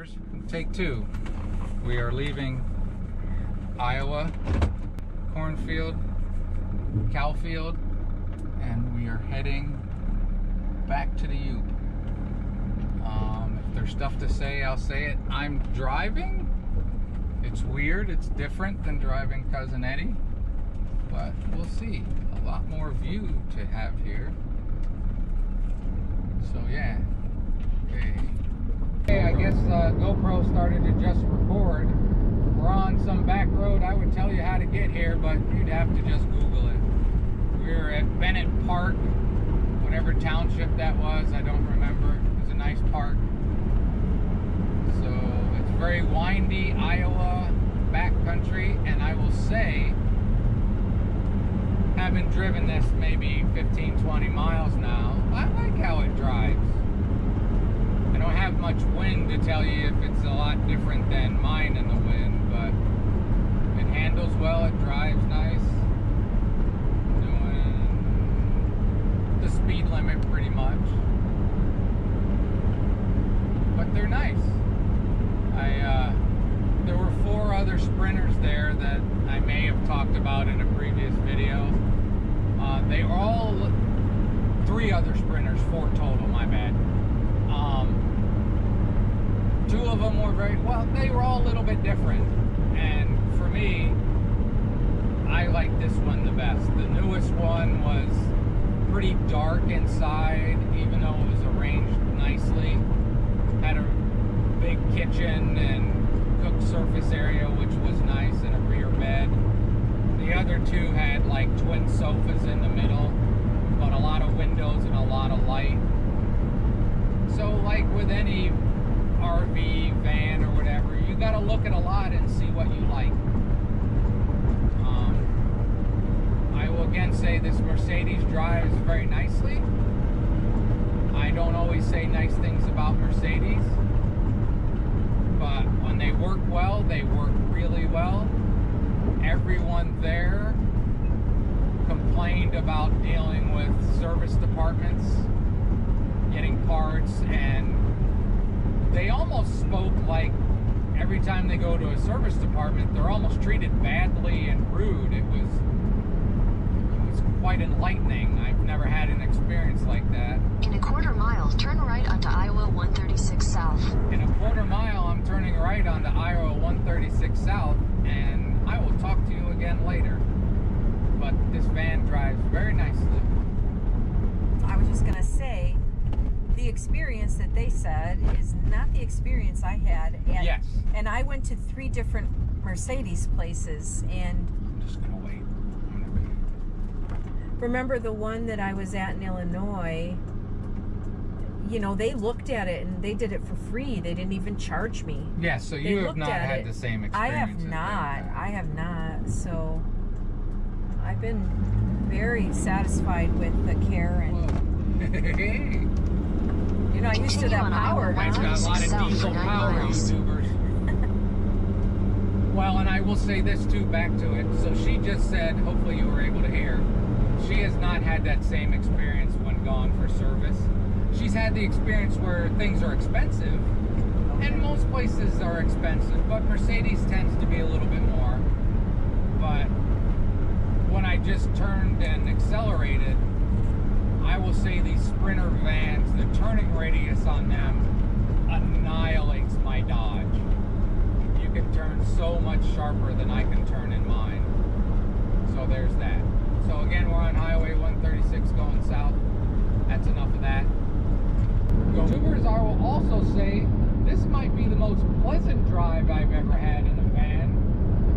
YouTubers, take two. We are leaving Iowa, cornfield, cow field, and we are heading back to the Yoop. If there's stuff to say, I'll say it. I'm driving. It's weird, it's different than driving Cousin Eddie, but we'll see. A lot more view to have here. So yeah. Okay, I guess GoPro started to just record. We're on some back road. I would tell you how to get here, but you'd have to just Google it. We're at Bennett Park, whatever township that was, I don't remember. It was a nice park. So it's very windy Iowa backcountry, and I will say, having driven this maybe 15-20 miles now, I like how it drives. I don't have much wind to tell you if it's a lot different than mine in the wind, but it handles well, it drives nice. Doing the speed limit pretty much. But they're nice. There were 4 other sprinters there that I may have talked about in a previous video. They were all 3 other sprinters, 4 total, my bad. 2 of them were very, well, they were all a little bit different. And for me, I like this one the best. The newest one was pretty dark inside, even though it was arranged nicely. Had a big kitchen and cook surface area, which was nice, and a rear bed. The other 2 had like twin sofas in the middle, but a lot of windows and a lot of light. So like with any RV, van, or whatever, you gotta look at a lot and see what you like. I will again say this Mercedes drives very nicely. I don't always say nice things about Mercedes, but when they work well, they work really well. Everyone there complained about dealing with service departments, getting parts, and they almost spoke like every time they go to a service department, they're almost treated badly and rude. It was quite enlightening. I've never had an experience like that. In a quarter mile, turn right onto Iowa 136 South. In a quarter mile, I'm turning right onto Iowa 136 South, and I will talk to you again later. But this van drives very nicely. I was just gonna say, the experience that they said is not the experience I had. And, yes. And I went to 3 different Mercedes places, and I'm just gonna wait. remember the one that I was at in Illinois, you know, they looked at it and they did it for free. They didn't even charge me. Yeah, so you have not had the same experience. I have not. So I've been very satisfied with the care and you're not used to that power. Mine's got a lot of diesel power, YouTubers. Well, and I will say this too, back to it. So she just said, hopefully you were able to hear, she has not had that same experience when gone for service. She's had the experience where things are expensive, and most places are expensive, but Mercedes tends to be a little bit more. But when I just turned and accelerated, I will say these Sprinter vans, the turning radius on them annihilates my Dodge. You can turn so much sharper than I can turn in mine. So there's that. So again, we're on Highway 136 going south. That's enough of that. YouTubers, I will also say this might be the most pleasant drive I've ever had in a van,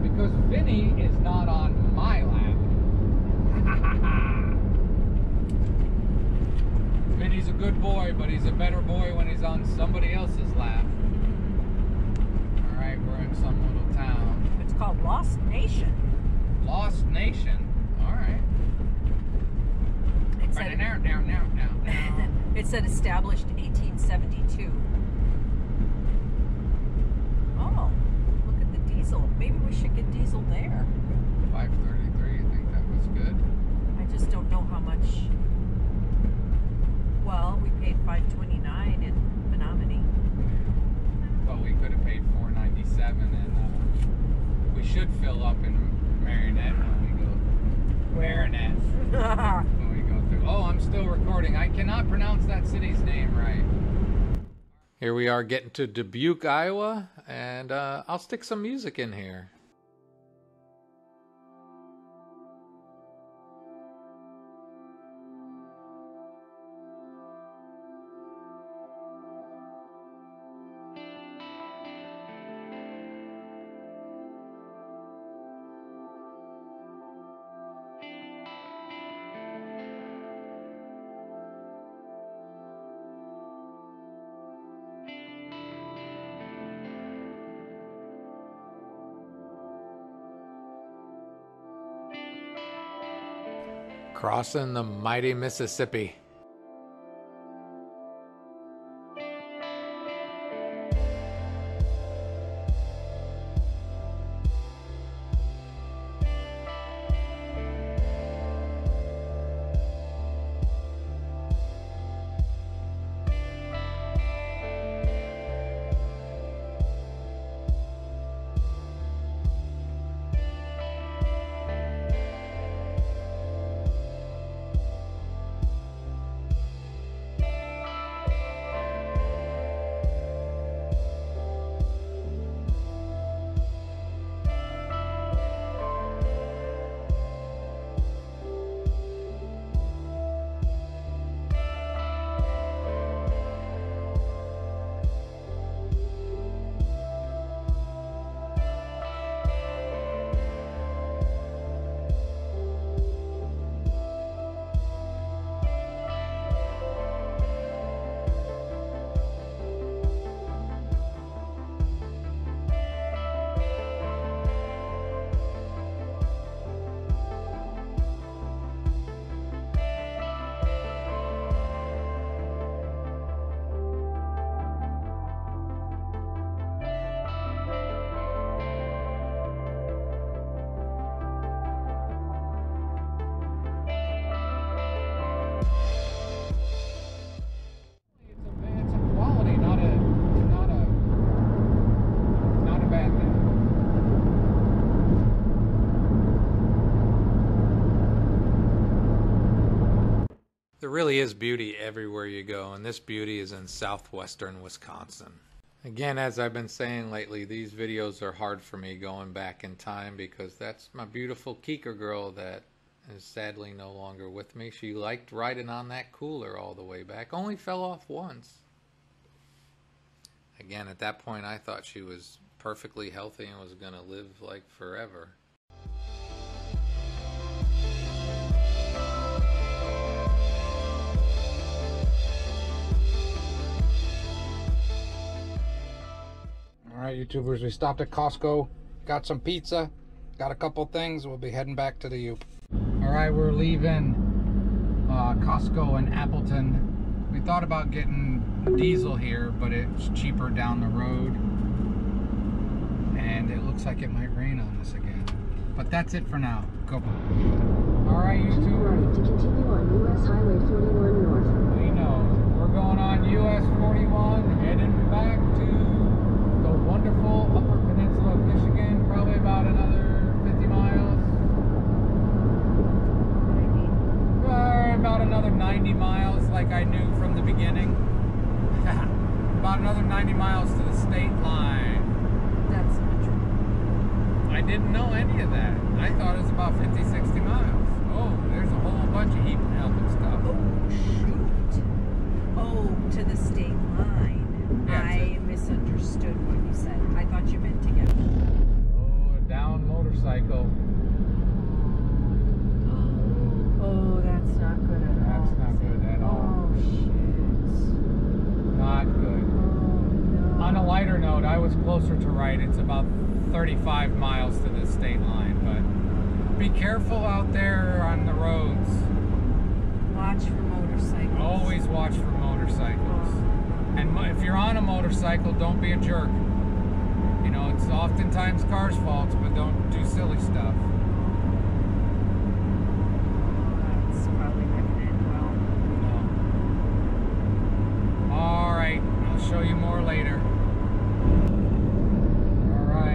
because Vinny is not on my lap. Vinny's a good boy, but he's a better boy when he's on somebody else's lap. Alright, we're in some little town. It's called Lost Nation. Lost Nation? Alright. It said established 1872. Oh, look at the diesel. Maybe we should get diesel there. 533, I think that was good. I just don't know how much. Well, we paid $5.29 in Menominee. But we 11, and we should fill up in Marinette when we go. Marinette. When we go through. Oh, I'm still recording. I cannot pronounce that city's name right. Here we are getting to Dubuque, Iowa, and I'll stick some music in here. Crossing the mighty Mississippi. There really is beauty everywhere you go, and this beauty is in southwestern Wisconsin. Again, as I've been saying lately, these videos are hard for me going back in time because that's my beautiful Kika girl that is sadly no longer with me. She liked riding on that cooler all the way back, only fell off once. Again, at that point I thought she was perfectly healthy and was going to live like forever. Alright, YouTubers, we stopped at Costco, got some pizza, got a couple things. We'll be heading back to the Yoop. Alright, we're leaving Costco in Appleton. We thought about getting diesel here, but it's cheaper down the road. And it looks like it might rain on us again. But that's it for now. Go. Alright, YouTubers. To continue on US Highway 41 North. We know. We're going on US 41, heading back to the wonderful Upper Peninsula of Michigan, probably about another 50 miles. About another 90 miles, like I knew from the beginning. About another 90 miles to the state line. That's not true. I didn't know any of that. I thought it was about 50, 60 miles. Oh, there's a whole bunch of heat helping stuff. Oh, shoot. Oh, to the state line. Yeah, I misunderstood what you said. I thought you meant to get... Oh, a down motorcycle. Oh, that's not good at all. That's not good at all. Oh, shit. Not good. Oh, no. On a lighter note, I was closer to right. It's about 35 miles to the state line, but be careful out there on the roads. Watch for motorcycles. Always watch for motorcycles. And if you're on a motorcycle, don't be a jerk. You know, it's oftentimes cars' faults, but don't do silly stuff. That's probably not going to end well. No. All right, I'll show you more later. All right.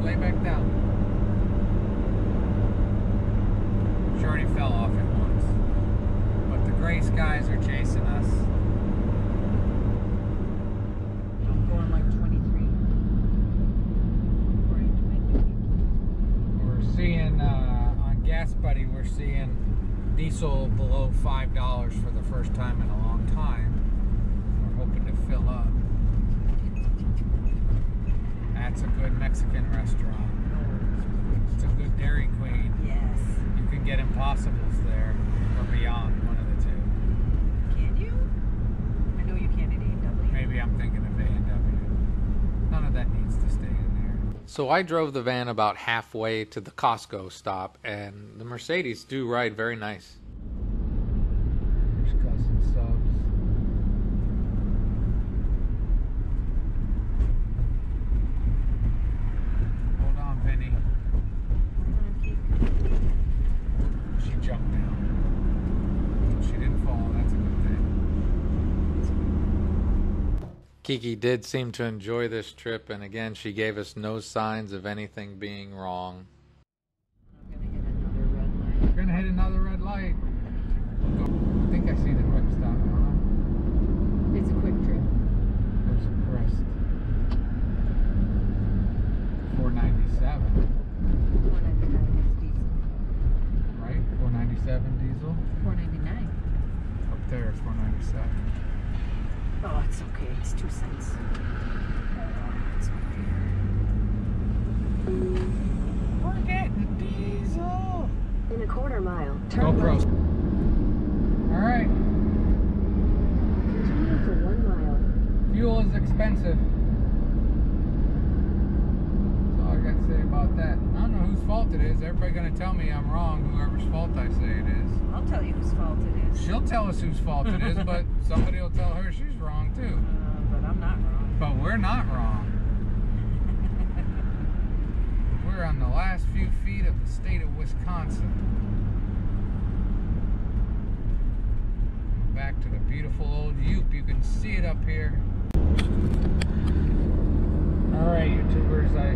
way back down. She already fell off it once. But the gray skies are chasing us. I'm going like 23. We're seeing, on Gas Buddy, we're seeing diesel below $5 for the first time in a long time. We're hoping to fill up. That's a good Mexican restaurant. It's a good Dairy Queen. Yes. You can get Impossibles there, or Beyond, one of the two. Can you? I know you can at A&W. Maybe I'm thinking of A&W. None of that needs to stay in there. So I drove the van about halfway to the Costco stop, and the Mercedes do ride very nice. There's Cousin Subs. Hold on, Vinny. She jumped down. She didn't fall. That's a good thing. Kiki did seem to enjoy this trip, and again, she gave us no signs of anything being wrong. I'm gonna hit another red light. We're gonna hit another red light. I think I see the quick stop. It's a quick trip. There's a crest. 497. 499 is diesel. Right? 497 diesel. 499. Up there is 497. Oh, it's okay. It's 2 cents. It's okay. We're getting diesel. In a quarter mile, turn GoPro. left. Alright. Continue for 1 mile. Fuel is expensive. That's all I got to say about that. I don't know whose fault it is. Everybody gonna tell me I'm wrong, whoever's fault I say it is. I'll tell you whose fault it is. She'll tell us whose fault it is, but somebody will tell her she's wrong too. But I'm not wrong. But we're not wrong. We're on the last few feet of the state of Wisconsin. Back to the beautiful old Yoop. You can see it up here. Alright, YouTubers, I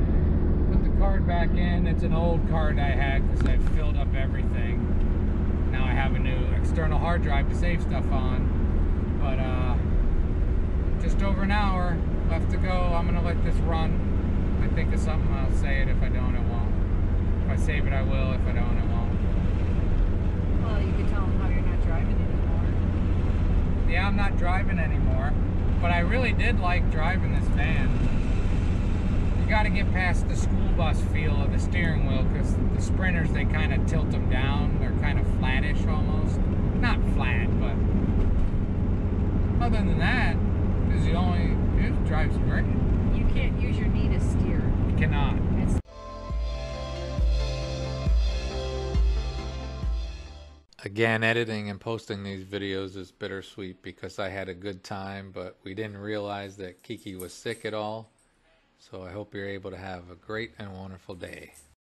put the card back in. It's an old card I had because I filled up everything. Now I have a new external hard drive to save stuff on. But just over an hour left to go. I'm gonna let this run. If I think of something, I'll say it. If I don't, I won't. If I save it, I will. If I don't, I won't. Well, you could tell them how you're not driving anymore. Yeah, I'm not driving anymore, but I really did like driving this van. You got to get past the school bus feel of the steering wheel, because the Sprinters, they kind of tilt them down. They're kind of flattish almost. Not flat, but other than that, it drives great. You can't use your knee to steer. You cannot. It's Again, editing and posting these videos is bittersweet because I had a good time, but we didn't realize that Kiki was sick at all. So I hope you're able to have a great and wonderful day.